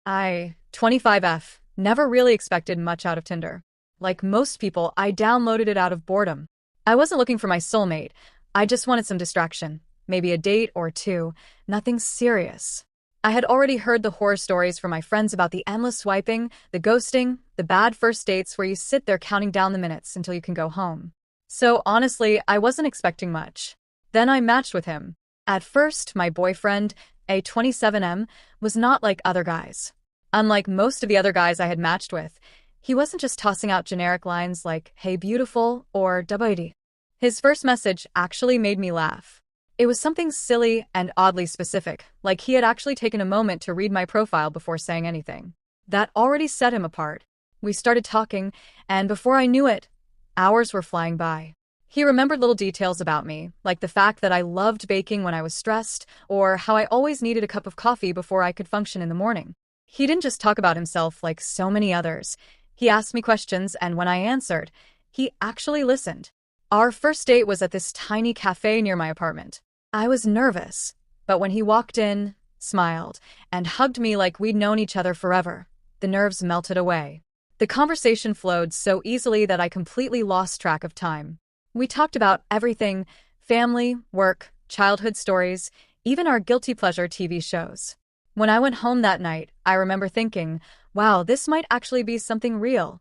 I, 25F, never really expected much out of Tinder. Like most people, I downloaded it out of boredom. I wasn't looking for my soulmate. I just wanted some distraction. Maybe a date or two. Nothing serious. I had already heard the horror stories from my friends about the endless swiping, the ghosting, the bad first dates where you sit there counting down the minutes until you can go home. So honestly, I wasn't expecting much. Then I matched with him. At first, my boyfriend, a 27M, was not like other guys. Unlike most of the other guys I had matched with, he wasn't just tossing out generic lines like, "Hey beautiful," or "Dabaidi." His first message actually made me laugh. It was something silly and oddly specific, like he had actually taken a moment to read my profile before saying anything. That already set him apart. We started talking, and before I knew it, hours were flying by. He remembered little details about me, like the fact that I loved baking when I was stressed, or how I always needed a cup of coffee before I could function in the morning. He didn't just talk about himself like so many others. He asked me questions, and when I answered, he actually listened. Our first date was at this tiny cafe near my apartment. I was nervous, but when he walked in, smiled, and hugged me like we'd known each other forever, the nerves melted away. The conversation flowed so easily that I completely lost track of time. We talked about everything: family, work, childhood stories, even our guilty pleasure TV shows. When I went home that night, I remember thinking, wow, this might actually be something real.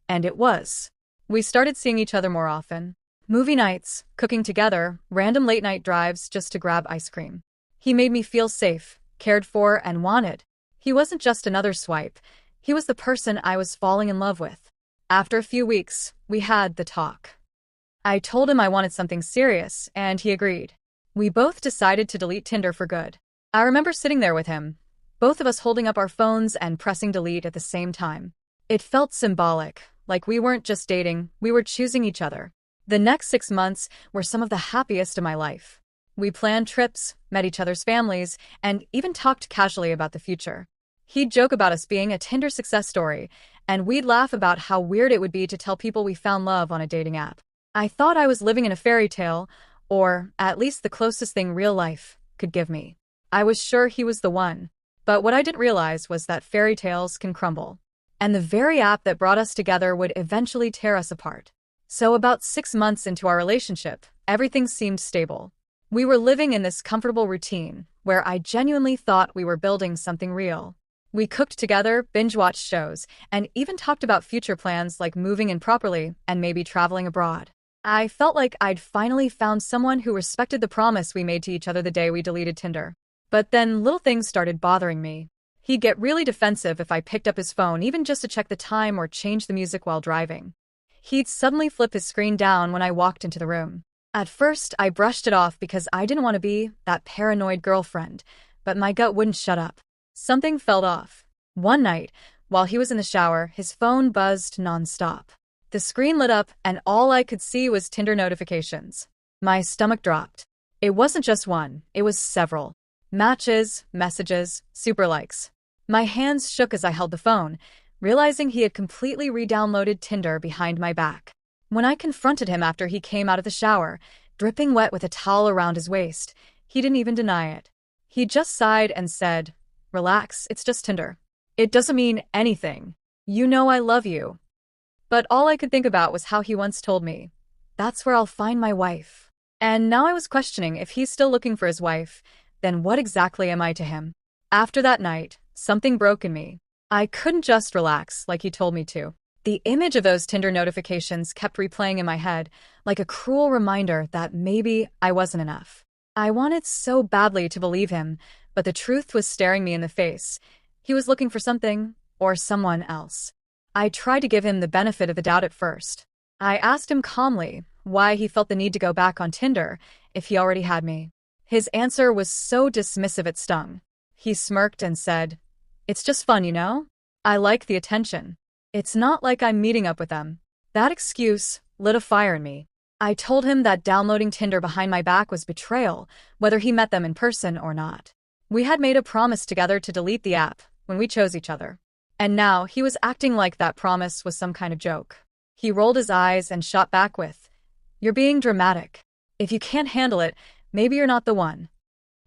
And it was. We started seeing each other more often. Movie nights, cooking together, random late-night drives just to grab ice cream. He made me feel safe, cared for, and wanted. He wasn't just another swipe. He was the person I was falling in love with. After a few weeks, we had the talk. I told him I wanted something serious, and he agreed. We both decided to delete Tinder for good. I remember sitting there with him, both of us holding up our phones and pressing delete at the same time. It felt symbolic, like we weren't just dating, we were choosing each other. The next 6 months were some of the happiest of my life. We planned trips, met each other's families, and even talked casually about the future. He'd joke about us being a Tinder success story, and we'd laugh about how weird it would be to tell people we found love on a dating app. I thought I was living in a fairy tale, or at least the closest thing real life could give me. I was sure he was the one. But what I didn't realize was that fairy tales can crumble. And the very app that brought us together would eventually tear us apart. So about 6 months into our relationship, everything seemed stable. We were living in this comfortable routine, where I genuinely thought we were building something real. We cooked together, binge-watched shows, and even talked about future plans like moving in properly and maybe traveling abroad. I felt like I'd finally found someone who respected the promise we made to each other the day we deleted Tinder. But then little things started bothering me. He'd get really defensive if I picked up his phone even just to check the time or change the music while driving. He'd suddenly flip his screen down when I walked into the room. At first, I brushed it off because I didn't want to be that paranoid girlfriend, but my gut wouldn't shut up. Something felt off. One night, while he was in the shower, his phone buzzed nonstop. The screen lit up, and all I could see was Tinder notifications. My stomach dropped. It wasn't just one, it was several. Matches, messages, super likes. My hands shook as I held the phone, realizing he had completely re-downloaded Tinder behind my back. When I confronted him after he came out of the shower, dripping wet with a towel around his waist, he didn't even deny it. He just sighed and said, "Relax, it's just Tinder. It doesn't mean anything. You know I love you." But all I could think about was how he once told me, "That's where I'll find my wife." And now I was questioning if he's still looking for his wife, then what exactly am I to him? After that night, something broke in me. I couldn't just relax like he told me to. The image of those Tinder notifications kept replaying in my head, like a cruel reminder that maybe I wasn't enough. I wanted so badly to believe him, but the truth was staring me in the face. He was looking for something, or someone else. I tried to give him the benefit of the doubt at first. I asked him calmly why he felt the need to go back on Tinder if he already had me. His answer was so dismissive it stung. He smirked and said, "It's just fun, you know? I like the attention. It's not like I'm meeting up with them." That excuse lit a fire in me. I told him that downloading Tinder behind my back was betrayal, whether he met them in person or not. We had made a promise together to delete the app when we chose each other. And now he was acting like that promise was some kind of joke. He rolled his eyes and shot back with, "You're being dramatic. If you can't handle it, maybe you're not the one."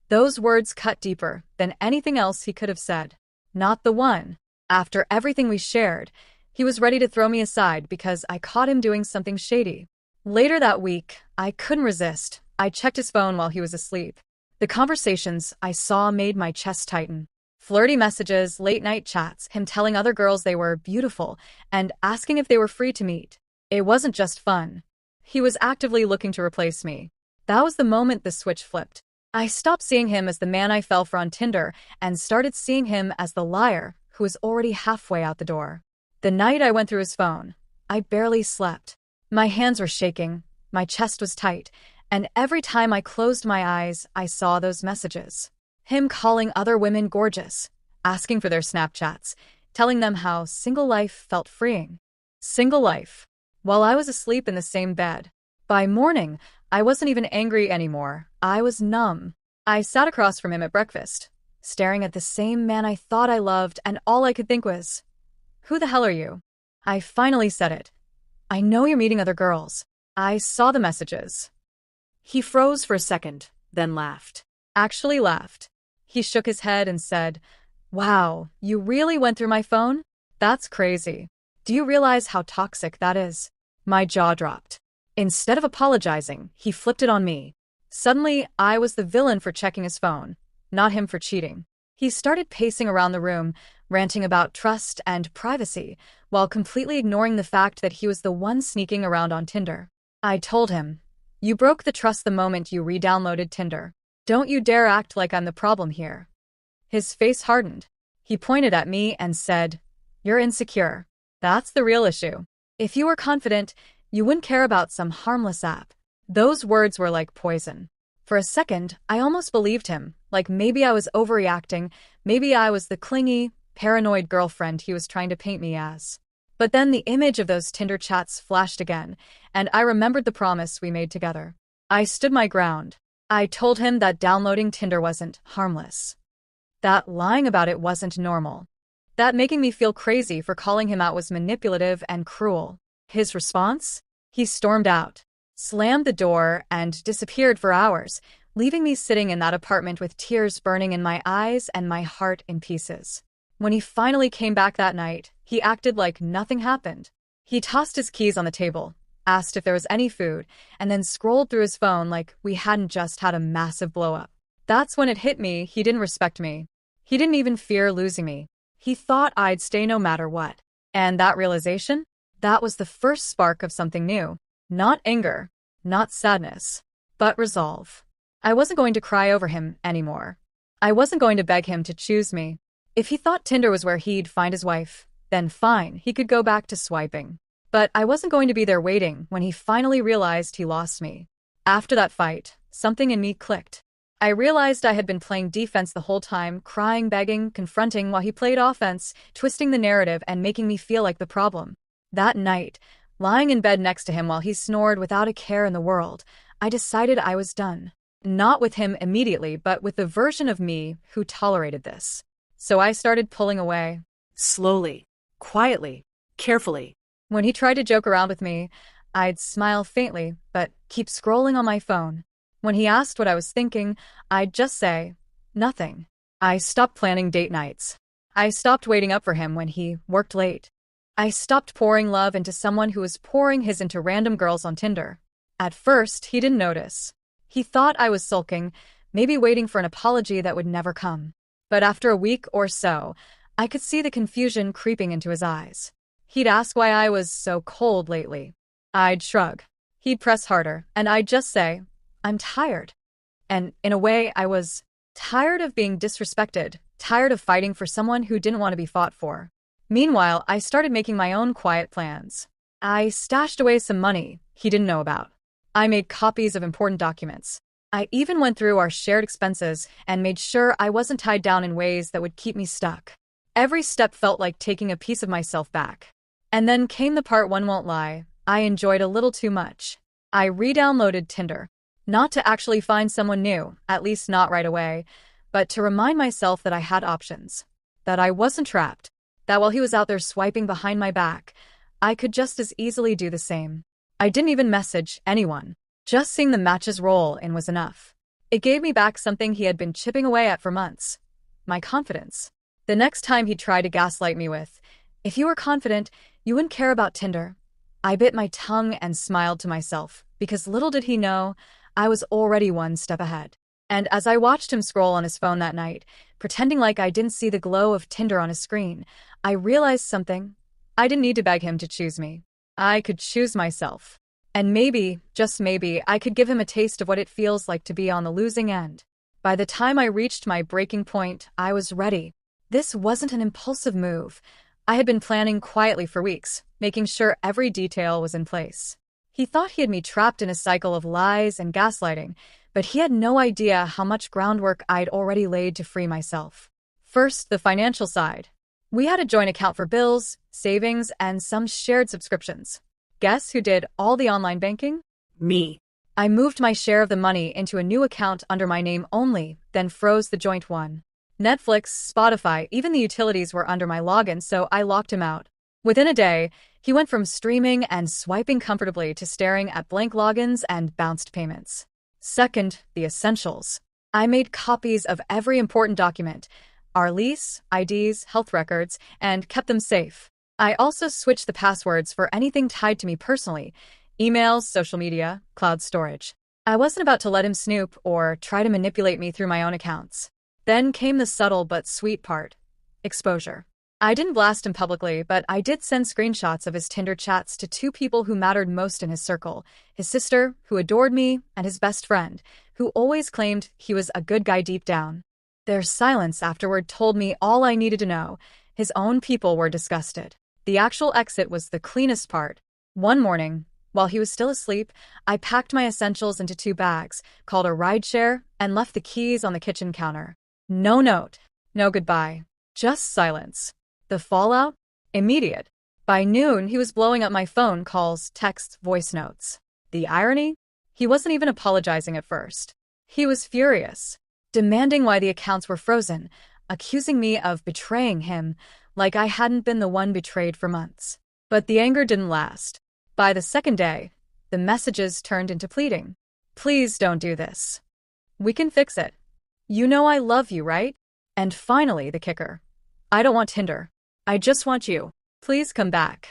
Those words cut deeper than anything else he could have said. Not the one. After everything we shared, he was ready to throw me aside because I caught him doing something shady. Later that week, I couldn't resist. I checked his phone while he was asleep. The conversations I saw made my chest tighten. Flirty messages, late-night chats, him telling other girls they were beautiful, and asking if they were free to meet. It wasn't just fun. He was actively looking to replace me. That was the moment the switch flipped. I stopped seeing him as the man I fell for on Tinder and started seeing him as the liar who was already halfway out the door. The night I went through his phone, I barely slept. My hands were shaking, my chest was tight, and every time I closed my eyes, I saw those messages. Him calling other women gorgeous, asking for their Snapchats, telling them how single life felt freeing. Single life. While I was asleep in the same bed. By morning, I wasn't even angry anymore. I was numb. I sat across from him at breakfast, staring at the same man I thought I loved, and all I could think was, "Who the hell are you?" I finally said it. "I know you're meeting other girls. I saw the messages." He froze for a second, then laughed. Actually laughed. He shook his head and said, "Wow, you really went through my phone? That's crazy. Do you realize how toxic that is?" My jaw dropped. Instead of apologizing, he flipped it on me. Suddenly, I was the villain for checking his phone, not him for cheating. He started pacing around the room, ranting about trust and privacy, while completely ignoring the fact that he was the one sneaking around on Tinder. I told him, "You broke the trust the moment you re-downloaded Tinder. Don't you dare act like I'm the problem here." His face hardened. He pointed at me and said, "You're insecure. That's the real issue. If you were confident, you wouldn't care about some harmless app." Those words were like poison. For a second, I almost believed him, like maybe I was overreacting, maybe I was the clingy, paranoid girlfriend he was trying to paint me as. But then the image of those Tinder chats flashed again, and I remembered the promise we made together. I stood my ground. I told him that downloading Tinder wasn't harmless. That lying about it wasn't normal. That making me feel crazy for calling him out was manipulative and cruel. His response? He stormed out, slammed the door, and disappeared for hours, leaving me sitting in that apartment with tears burning in my eyes and my heart in pieces. When he finally came back that night, he acted like nothing happened. He tossed his keys on the table, asked if there was any food, and then scrolled through his phone like we hadn't just had a massive blow-up. That's when it hit me, he didn't respect me. He didn't even fear losing me. He thought I'd stay no matter what. And that realization? That was the first spark of something new. Not anger, not sadness, but resolve. I wasn't going to cry over him anymore. I wasn't going to beg him to choose me. If he thought Tinder was where he'd find his wife, then fine, he could go back to swiping. But I wasn't going to be there waiting when he finally realized he lost me. After that fight, something in me clicked. I realized I had been playing defense the whole time, crying, begging, confronting, while he played offense, twisting the narrative and making me feel like the problem. That night, lying in bed next to him while he snored without a care in the world, I decided I was done. Not with him immediately, but with the version of me who tolerated this. So I started pulling away. Slowly, quietly, carefully. When he tried to joke around with me, I'd smile faintly, but keep scrolling on my phone. When he asked what I was thinking, I'd just say, nothing. I stopped planning date nights. I stopped waiting up for him when he worked late. I stopped pouring love into someone who was pouring his into random girls on Tinder. At first, he didn't notice. He thought I was sulking, maybe waiting for an apology that would never come. But after a week or so, I could see the confusion creeping into his eyes. He'd ask why I was so cold lately. I'd shrug. He'd press harder, and I'd just say, "I'm tired." And in a way, I was tired of being disrespected, tired of fighting for someone who didn't want to be fought for. Meanwhile, I started making my own quiet plans. I stashed away some money he didn't know about. I made copies of important documents. I even went through our shared expenses and made sure I wasn't tied down in ways that would keep me stuck. Every step felt like taking a piece of myself back. And then came the part one won't lie, I enjoyed a little too much. I re-downloaded Tinder. Not to actually find someone new, at least not right away, but to remind myself that I had options. That I wasn't trapped. That while he was out there swiping behind my back, I could just as easily do the same. I didn't even message anyone. Just seeing the matches roll in was enough. It gave me back something he had been chipping away at for months. My confidence. The next time he tried to gaslight me with, "If you were confident, you wouldn't care about Tinder," I bit my tongue and smiled to myself, because little did he know, I was already one step ahead. And as I watched him scroll on his phone that night, pretending like I didn't see the glow of Tinder on his screen, I realized something. I didn't need to beg him to choose me. I could choose myself. And maybe, just maybe, I could give him a taste of what it feels like to be on the losing end. By the time I reached my breaking point, I was ready. This wasn't an impulsive move. I had been planning quietly for weeks, making sure every detail was in place. He thought he had me trapped in a cycle of lies and gaslighting, but he had no idea how much groundwork I'd already laid to free myself. First, the financial side. We had a joint account for bills, savings, and some shared subscriptions. Guess who did all the online banking? Me. I moved my share of the money into a new account under my name only, then froze the joint one. Netflix, Spotify, even the utilities were under my login, so I locked him out. Within a day, he went from streaming and swiping comfortably to staring at blank logins and bounced payments. Second, the essentials. I made copies of every important document, our lease, IDs, health records, and kept them safe. I also switched the passwords for anything tied to me personally: emails, social media, cloud storage. I wasn't about to let him snoop or try to manipulate me through my own accounts. Then came the subtle but sweet part: exposure. I didn't blast him publicly, but I did send screenshots of his Tinder chats to two people who mattered most in his circle: his sister, who adored me, and his best friend, who always claimed he was a good guy deep down. Their silence afterward told me all I needed to know. His own people were disgusted. The actual exit was the cleanest part. One morning, while he was still asleep, I packed my essentials into 2 bags, called a rideshare, and left the keys on the kitchen counter. No note, no goodbye, just silence. The fallout? Immediate. By noon, he was blowing up my phone calls, texts, voice notes. The irony? He wasn't even apologizing at first. He was furious, demanding why the accounts were frozen, accusing me of betraying him, like I hadn't been the one betrayed for months. But the anger didn't last. By the second day, the messages turned into pleading. "Please don't do this. We can fix it. You know I love you, right?" And finally, the kicker: "I don't want Tinder. I just want you. Please come back."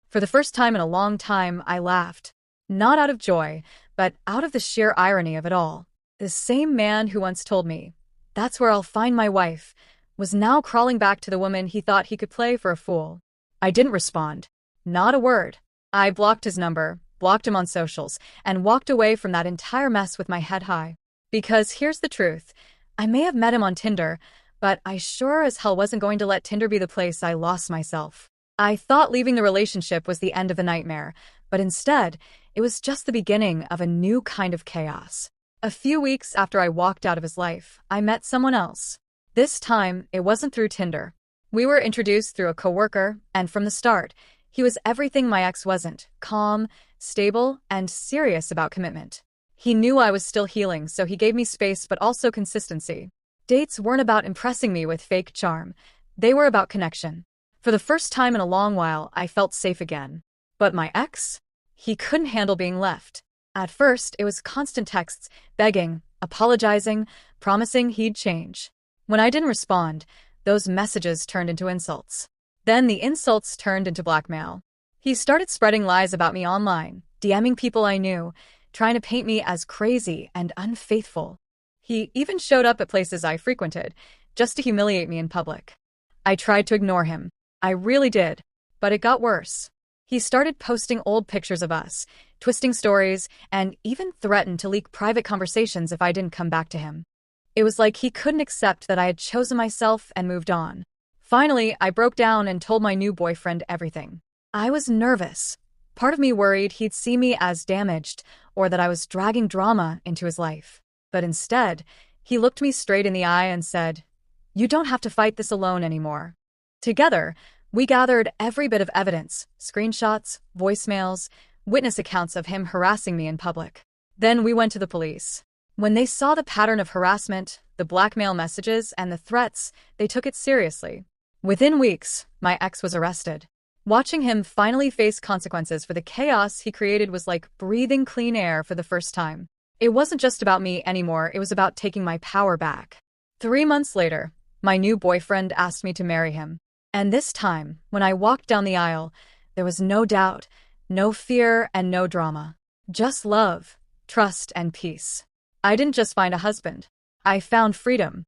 For the first time in a long time, I laughed. Not out of joy, but out of the sheer irony of it all. The same man who once told me, "That's where I'll find my wife," was now crawling back to the woman he thought he could play for a fool. I didn't respond. Not a word. I blocked his number, blocked him on socials, and walked away from that entire mess with my head high. Because here's the truth: I may have met him on Tinder, but I sure as hell wasn't going to let Tinder be the place I lost myself. I thought leaving the relationship was the end of the nightmare, but instead, it was just the beginning of a new kind of chaos. A few weeks after I walked out of his life, I met someone else. This time, it wasn't through Tinder. We were introduced through a coworker, and from the start, he was everything my ex wasn't: calm, stable, and serious about commitment. He knew I was still healing, so he gave me space but also consistency. Dates weren't about impressing me with fake charm. They were about connection. For the first time in a long while, I felt safe again. But my ex? He couldn't handle being left. At first, it was constant texts, begging, apologizing, promising he'd change. When I didn't respond, those messages turned into insults. Then the insults turned into blackmail. He started spreading lies about me online, DMing people I knew, trying to paint me as crazy and unfaithful. He even showed up at places I frequented, just to humiliate me in public. I tried to ignore him. I really did. But it got worse. He started posting old pictures of us, twisting stories, and even threatened to leak private conversations if I didn't come back to him. It was like he couldn't accept that I had chosen myself and moved on. Finally, I broke down and told my new boyfriend everything. I was nervous. Part of me worried he'd see me as damaged, or that I was dragging drama into his life. But instead, he looked me straight in the eye and said, "You don't have to fight this alone anymore." Together, we gathered every bit of evidence: screenshots, voicemails, witness accounts of him harassing me in public. Then we went to the police. When they saw the pattern of harassment, the blackmail messages, and the threats, they took it seriously. Within weeks, my ex was arrested. Watching him finally face consequences for the chaos he created was like breathing clean air for the first time. It wasn't just about me anymore, it was about taking my power back. 3 months later, My new boyfriend asked me to marry him. And this time, when I walked down the aisle, there was no doubt, no fear, and no drama. Just love, trust, and peace. I didn't just find a husband. I found freedom.